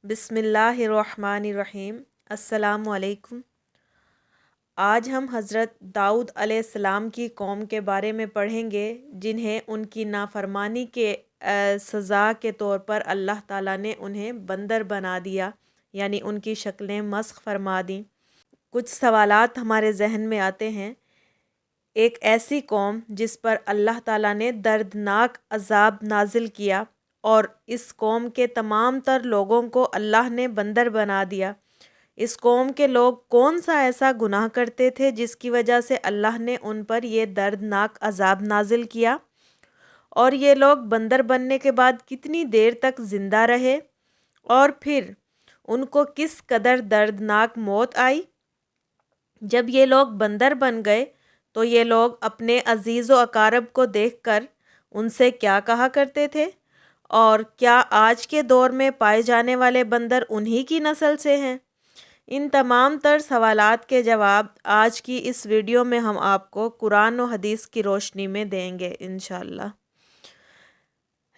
بسم اللہ الرحمن الرحیم۔ السلام علیکم۔ آج ہم حضرت داؤد علیہ السلام کی قوم کے بارے میں پڑھیں گے جنہیں ان کی نافرمانی کے سزا کے طور پر اللہ تعالیٰ نے انہیں بندر بنا دیا، یعنی ان کی شکلیں مسخ فرما دیں۔ کچھ سوالات ہمارے ذہن میں آتے ہیں۔ ایک ایسی قوم جس پر اللہ تعالیٰ نے دردناک عذاب نازل کیا اور اس قوم کے تمام تر لوگوں کو اللہ نے بندر بنا دیا۔ اس قوم کے لوگ کون سا ایسا گناہ کرتے تھے جس کی وجہ سے اللہ نے ان پر یہ دردناک عذاب نازل کیا، اور یہ لوگ بندر بننے کے بعد کتنی دیر تک زندہ رہے، اور پھر ان کو کس قدر دردناک موت آئی۔ جب یہ لوگ بندر بن گئے تو یہ لوگ اپنے عزیز و اقارب کو دیکھ کر ان سے کیا کہا کرتے تھے؟ اور کیا آج کے دور میں پائے جانے والے بندر انہی کی نسل سے ہیں؟ ان تمام تر سوالات کے جواب آج کی اس ویڈیو میں ہم آپ کو قرآن و حدیث کی روشنی میں دیں گے انشاءاللہ۔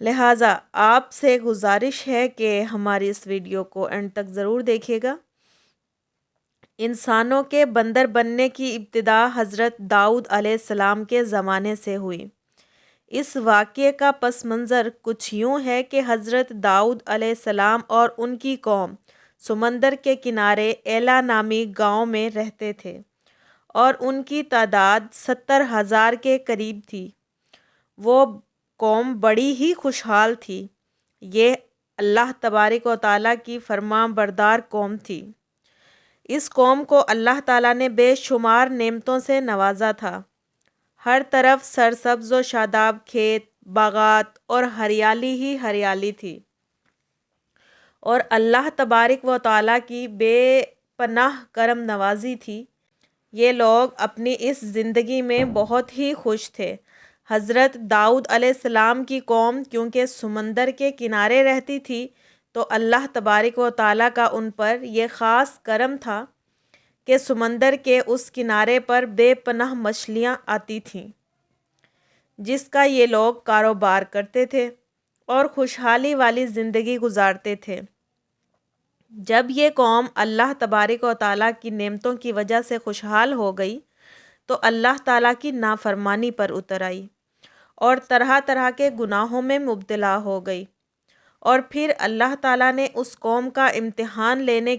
لہٰذا آپ سے گزارش ہے کہ ہماری اس ویڈیو کو اینڈ تک ضرور دیکھیے گا۔ انسانوں کے بندر بننے کی ابتدا حضرت داؤد علیہ السلام کے زمانے سے ہوئی۔ اس واقعے کا پس منظر کچھ یوں ہے کہ حضرت داؤد علیہ السلام اور ان کی قوم سمندر کے کنارے ایلا نامی گاؤں میں رہتے تھے، اور ان کی تعداد 70,000 کے قریب تھی۔ وہ قوم بڑی ہی خوشحال تھی۔ یہ اللہ تبارک و تعالیٰ کی فرمان بردار قوم تھی۔ اس قوم کو اللہ تعالیٰ نے بے شمار نعمتوں سے نوازا تھا۔ ہر طرف سرسبز و شاداب کھیت، باغات اور ہریالی ہی ہریالی تھی، اور اللہ تبارک و تعالیٰ کی بے پناہ کرم نوازی تھی۔ یہ لوگ اپنی اس زندگی میں بہت ہی خوش تھے۔ حضرت داؤد علیہ السلام کی قوم کیونکہ سمندر کے کنارے رہتی تھی تو اللہ تبارک و تعالیٰ کا ان پر یہ خاص کرم تھا کہ سمندر کے اس کنارے پر بے پناہ مچھلیاں آتی تھیں، جس کا یہ لوگ کاروبار کرتے تھے اور خوشحالی والی زندگی گزارتے تھے۔ جب یہ قوم اللہ تبارک و تعالیٰ کی نعمتوں کی وجہ سے خوشحال ہو گئی تو اللہ تعالیٰ کی نافرمانی پر اتر آئی اور طرح طرح کے گناہوں میں مبتلا ہو گئی، اور پھر اللہ تعالیٰ نے اس قوم کا امتحان لینے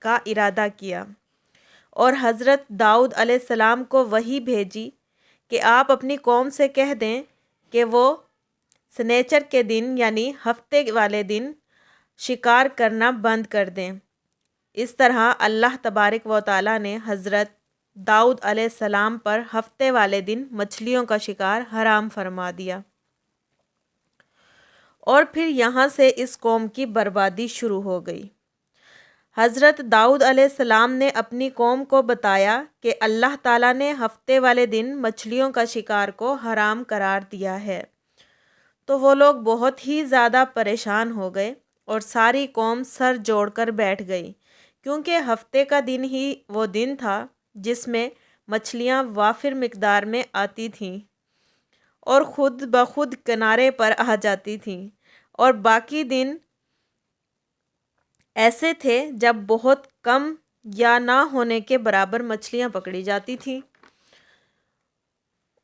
کا ارادہ کیا، اور حضرت داؤد علیہ السلام کو وحی بھیجی کہ آپ اپنی قوم سے کہہ دیں کہ وہ سنیچر کے دن یعنی ہفتے والے دن شکار کرنا بند کر دیں۔ اس طرح اللہ تبارک و تعالیٰ نے حضرت داؤد علیہ السلام پر ہفتے والے دن مچھلیوں کا شکار حرام فرما دیا، اور پھر یہاں سے اس قوم کی بربادی شروع ہو گئی۔ حضرت داؤد علیہ السلام نے اپنی قوم کو بتایا کہ اللہ تعالیٰ نے ہفتے والے دن مچھلیوں کا شکار کو حرام قرار دیا ہے، تو وہ لوگ بہت ہی زیادہ پریشان ہو گئے اور ساری قوم سر جوڑ کر بیٹھ گئی، کیونکہ ہفتے کا دن ہی وہ دن تھا جس میں مچھلیاں وافر مقدار میں آتی تھیں اور خود بخود کنارے پر آ جاتی تھیں، اور باقی دن ایسے تھے جب بہت کم یا نہ ہونے کے برابر مچھلیاں پکڑی جاتی تھیں۔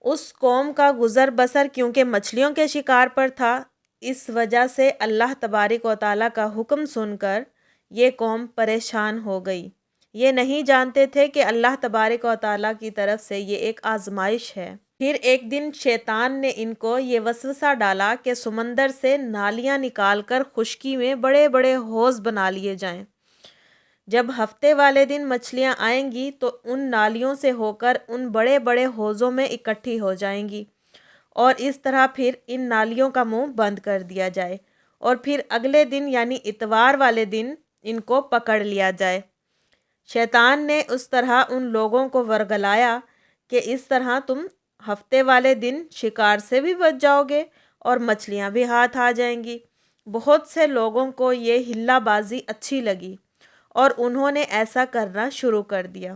اس قوم کا گزر بسر کیونکہ مچھلیوں کے شکار پر تھا، اس وجہ سے اللہ تبارک و تعالیٰ کا حکم سن کر یہ قوم پریشان ہو گئی۔ یہ نہیں جانتے تھے کہ اللہ تبارک و تعالیٰ کی طرف سے یہ ایک آزمائش ہے۔ پھر ایک دن شیطان نے ان کو یہ وسوسہ ڈالا کہ سمندر سے نالیاں نکال کر خشکی میں بڑے بڑے حوض بنا لیے جائیں۔ جب ہفتے والے دن مچھلیاں آئیں گی تو ان نالیوں سے ہو کر ان بڑے بڑے حوضوں میں اکٹھی ہو جائیں گی، اور اس طرح پھر ان نالیوں کا منہ بند کر دیا جائے، اور پھر اگلے دن یعنی اتوار والے دن ان کو پکڑ لیا جائے۔ شیطان نے اس طرح ان لوگوں کو ورگلایا کہ اس طرح تم ہفتے والے دن شکار سے بھی بچ جاؤ گے اور مچھلیاں بھی ہاتھ آ جائیں گی۔ بہت سے لوگوں کو یہ ہلا بازی اچھی لگی اور انہوں نے ایسا کرنا شروع کر دیا،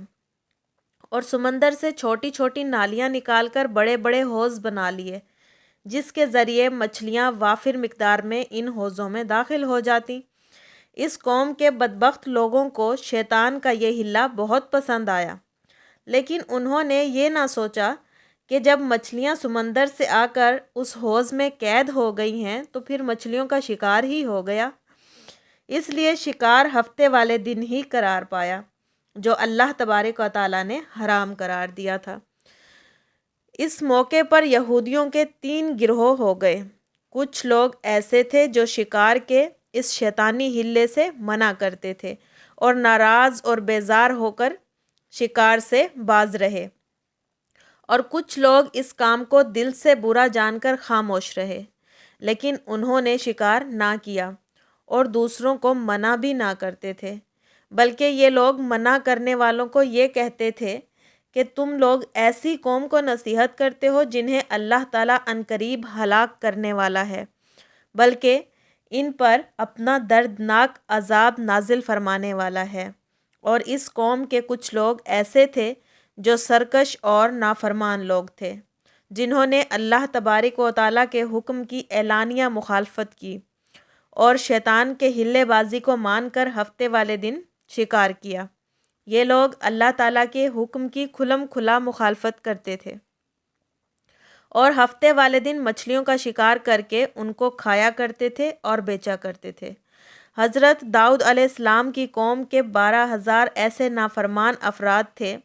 اور سمندر سے چھوٹی چھوٹی نالیاں نکال کر بڑے بڑے حوض بنا لیے، جس کے ذریعے مچھلیاں وافر مقدار میں ان حوضوں میں داخل ہو جاتی۔ اس قوم کے بدبخت لوگوں کو شیطان کا یہ حلہ بہت پسند آیا، لیکن انہوں نے یہ نہ سوچا کہ جب مچھلیاں سمندر سے آ کر اس حوض میں قید ہو گئی ہیں تو پھر مچھلیوں کا شکار ہی ہو گیا۔ اس لیے شکار ہفتے والے دن ہی قرار پایا جو اللہ تبارک و تعالیٰ نے حرام قرار دیا تھا۔ اس موقع پر یہودیوں کے 3 گروہ ہو گئے۔ کچھ لوگ ایسے تھے جو شکار کے اس شیطانی حلے سے منع کرتے تھے اور ناراض اور بیزار ہو کر شکار سے باز رہے، اور کچھ لوگ اس کام کو دل سے برا جان کر خاموش رہے، لیکن انہوں نے شکار نہ کیا اور دوسروں کو منع بھی نہ کرتے تھے، بلکہ یہ لوگ منع کرنے والوں کو یہ کہتے تھے کہ تم لوگ ایسی قوم کو نصیحت کرتے ہو جنہیں اللہ تعالیٰ عنقریب ہلاک کرنے والا ہے، بلکہ ان پر اپنا دردناک عذاب نازل فرمانے والا ہے۔ اور اس قوم کے کچھ لوگ ایسے تھے جو سرکش اور نافرمان لوگ تھے، جنہوں نے اللہ تبارک و تعالیٰ کے حکم کی اعلانیہ مخالفت کی اور شیطان کے حلے بازی کو مان کر ہفتے والے دن شکار کیا۔ یہ لوگ اللہ تعالیٰ کے حکم کی کھلم کھلا مخالفت کرتے تھے اور ہفتے والے دن مچھلیوں کا شکار کر کے ان کو کھایا کرتے تھے اور بیچا کرتے تھے۔ حضرت داؤد علیہ السلام کی قوم کے 12,000 ایسے نافرمان افراد تھے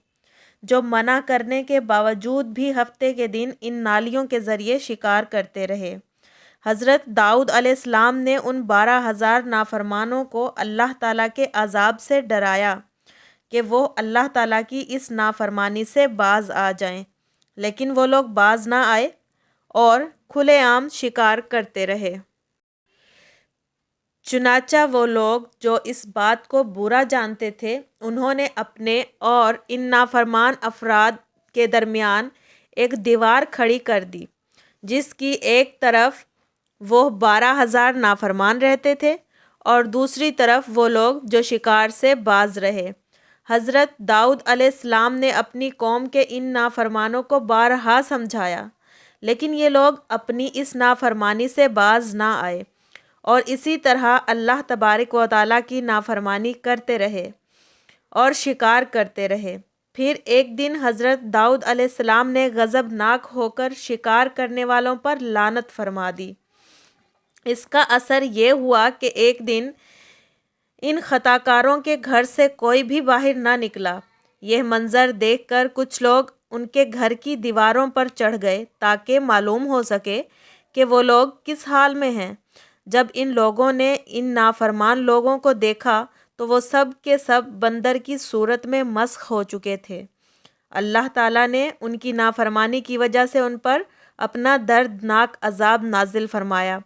جو منع کرنے کے باوجود بھی ہفتے کے دن ان نالیوں کے ذریعے شکار کرتے رہے۔ حضرت داؤد علیہ السلام نے ان 12,000 نافرمانوں کو اللہ تعالیٰ کے عذاب سے ڈرایا کہ وہ اللہ تعالیٰ کی اس نافرمانی سے باز آ جائیں، لیکن وہ لوگ باز نہ آئے اور کھلے عام شکار کرتے رہے۔ چنانچہ وہ لوگ جو اس بات کو برا جانتے تھے، انہوں نے اپنے اور ان نافرمان افراد کے درمیان ایک دیوار کھڑی کر دی، جس کی ایک طرف وہ 12,000 نافرمان رہتے تھے اور دوسری طرف وہ لوگ جو شکار سے باز رہے۔ حضرت داؤد علیہ السلام نے اپنی قوم کے ان نافرمانوں کو بارہا سمجھایا، لیکن یہ لوگ اپنی اس نافرمانی سے باز نہ آئے اور اسی طرح اللہ تبارک و تعالیٰ کی نافرمانی کرتے رہے اور شکار کرتے رہے۔ پھر ایک دن حضرت داؤد علیہ السلام نے غضبناک ہو کر شکار کرنے والوں پر لعنت فرما دی۔ اس کا اثر یہ ہوا کہ ایک دن ان خطا کاروں کے گھر سے کوئی بھی باہر نہ نکلا۔ یہ منظر دیکھ کر کچھ لوگ ان کے گھر کی دیواروں پر چڑھ گئے تاکہ معلوم ہو سکے کہ وہ لوگ کس حال میں ہیں۔ جب ان لوگوں نے ان نافرمان لوگوں کو دیکھا تو وہ سب کے سب بندر کی صورت میں مسخ ہو چکے تھے۔ اللہ تعالیٰ نے ان کی نافرمانی کی وجہ سے ان پر اپنا دردناک عذاب نازل فرمایا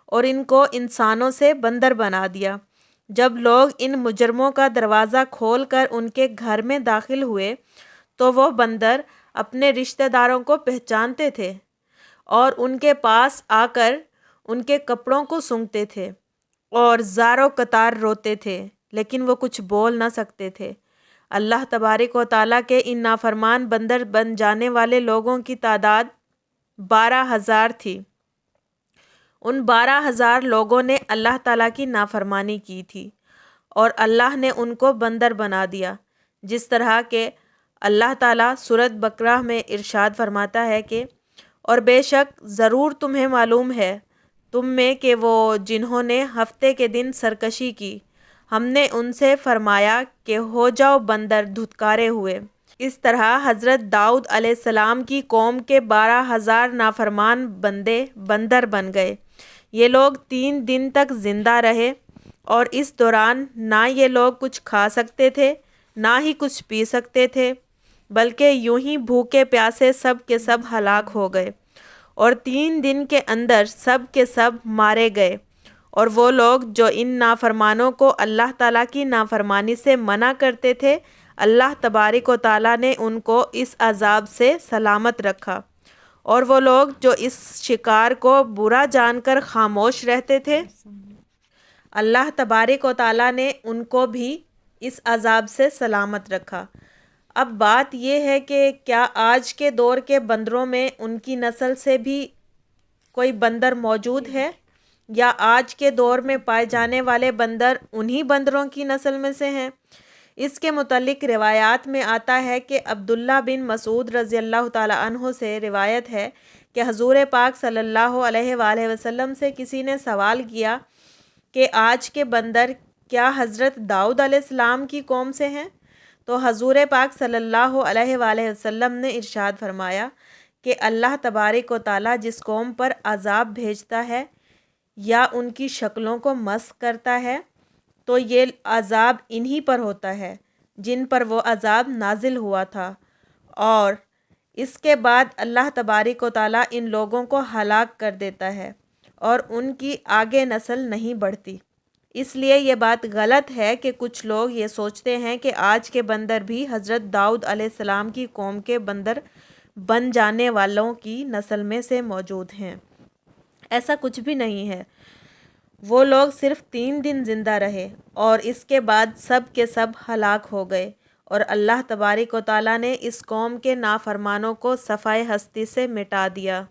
اور ان کو انسانوں سے بندر بنا دیا۔ جب لوگ ان مجرموں کا دروازہ کھول کر ان کے گھر میں داخل ہوئے تو وہ بندر اپنے رشتہ داروں کو پہچانتے تھے اور ان کے پاس آ کر ان کے کپڑوں کو سونگھتے تھے اور زار و قطار روتے تھے، لیکن وہ کچھ بول نہ سکتے تھے۔ اللہ تبارک و تعالیٰ کے ان نافرمان بندر بن جانے والے لوگوں کی تعداد 12,000 تھی۔ ان 12,000 لوگوں نے اللہ تعالیٰ کی نافرمانی کی تھی اور اللہ نے ان کو بندر بنا دیا، جس طرح کہ اللہ تعالیٰ سورۃ بقرہ میں ارشاد فرماتا ہے کہ اور بے شک ضرور تمہیں معلوم ہے تم میں کہ وہ جنہوں نے ہفتے کے دن سرکشی کی، ہم نے ان سے فرمایا کہ ہو جاؤ بندر دھتکارے ہوئے۔ اس طرح حضرت داؤد علیہ السلام کی قوم کے 12,000 نافرمان بندے بندر بن گئے۔ یہ لوگ 3 دن تک زندہ رہے اور اس دوران نہ یہ لوگ کچھ کھا سکتے تھے نہ ہی کچھ پی سکتے تھے، بلکہ یوں ہی بھوکے پیاسے سب کے سب ہلاک ہو گئے اور 3 دن کے اندر سب کے سب مارے گئے۔ اور وہ لوگ جو ان نافرمانوں کو اللہ تعالیٰ کی نافرمانی سے منع کرتے تھے، اللہ تبارک و تعالیٰ نے ان کو اس عذاب سے سلامت رکھا، اور وہ لوگ جو اس شکار کو برا جان کر خاموش رہتے تھے، اللہ تبارک و تعالیٰ نے ان کو بھی اس عذاب سے سلامت رکھا۔ اب بات یہ ہے کہ کیا آج کے دور کے بندروں میں ان کی نسل سے بھی کوئی بندر موجود ہے یا آج کے دور میں پائے جانے والے بندر انہی بندروں کی نسل میں سے ہیں؟ اس کے متعلق روایات میں آتا ہے کہ عبداللہ بن مسعود رضی اللہ تعالیٰ عنہ سے روایت ہے کہ حضور پاک صلی اللہ علیہ وآلہ وسلم سے کسی نے سوال کیا کہ آج کے بندر کیا حضرت داؤد علیہ السلام کی قوم سے ہیں؟ تو حضور پاک صلی اللہ علیہ وآلہ وسلم نے ارشاد فرمایا کہ اللہ تبارک و تعالیٰ جس قوم پر عذاب بھیجتا ہے یا ان کی شکلوں کو مسخ کرتا ہے تو یہ عذاب انہی پر ہوتا ہے جن پر وہ عذاب نازل ہوا تھا، اور اس کے بعد اللہ تبارک و تعالیٰ ان لوگوں کو ہلاک کر دیتا ہے اور ان کی آگے نسل نہیں بڑھتی۔ اس لیے یہ بات غلط ہے کہ کچھ لوگ یہ سوچتے ہیں کہ آج کے بندر بھی حضرت داؤد علیہ السلام کی قوم کے بندر بن جانے والوں کی نسل میں سے موجود ہیں۔ ایسا کچھ بھی نہیں ہے۔ وہ لوگ صرف 3 دن زندہ رہے اور اس کے بعد سب کے سب ہلاک ہو گئے، اور اللہ تبارک و تعالیٰ نے اس قوم کے نافرمانوں کو صفحۂ ہستی سے مٹا دیا۔